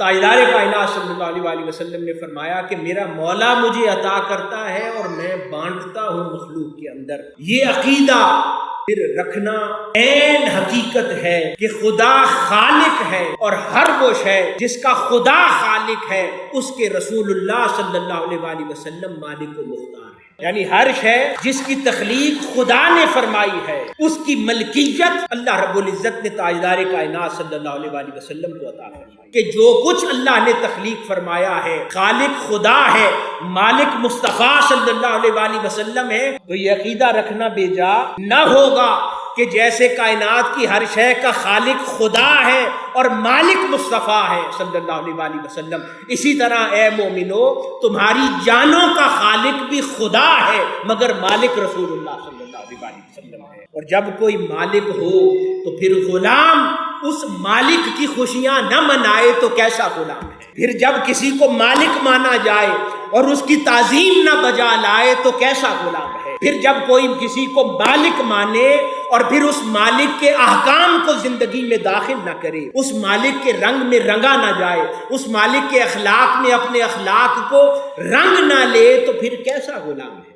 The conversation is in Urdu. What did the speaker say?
تاجدار کائنات صلی اللہ علیہ وآلہ وسلم نے فرمایا کہ میرا مولا مجھے عطا کرتا ہے اور میں بانٹتا ہوں مخلوق کے اندر۔ یہ عقیدہ پھر رکھنا عین حقیقت ہے کہ خدا خالق ہے، اور ہر وہ شے جس کا خدا خالق ہے اس کے رسول اللہ صلی اللہ علیہ وآلہ وسلم مالک و مختار ہے۔ یعنی ہر شے جس کی تخلیق خدا نے فرمائی ہے اس کی ملکیت اللہ رب العزت نے تاجدار کائنات صلی اللہ علیہ وآلہ وسلم کو عطا فرمائی کہ جو کچھ اللہ نے تخلیق فرمایا ہے خالق خدا ہے، مالک مصطفیٰ صلی اللہ علیہ وآلہ وسلم ہے۔ تو یہ عقیدہ رکھنا بے جا نہ ہوگا کہ جیسے کائنات کی ہر شے کا خالق خدا ہے اور مالک مصطفیٰ ہے صلی اللہ علیہ وآلہ وسلم، اسی طرح اے مومنو تمہاری جانوں کا خالق بھی خدا ہے مگر مالک رسول اللہ صلی اللہ علیہ وآلہ وسلم ہے۔ اور جب کوئی مالک ہو تو پھر غلام اس مالک کی خوشیاں نہ منائے تو کیسا غلام ہے؟ پھر جب کسی کو مالک مانا جائے اور اس کی تعظیم نہ بجا لائے تو کیسا غلام ہے؟ پھر جب کوئی کسی کو مالک مانے اور پھر اس مالک کے احکام کو زندگی میں داخل نہ کرے، اس مالک کے رنگ میں رنگا نہ جائے، اس مالک کے اخلاق میں اپنے اخلاق کو رنگ نہ لے تو پھر کیسا غلام ہے؟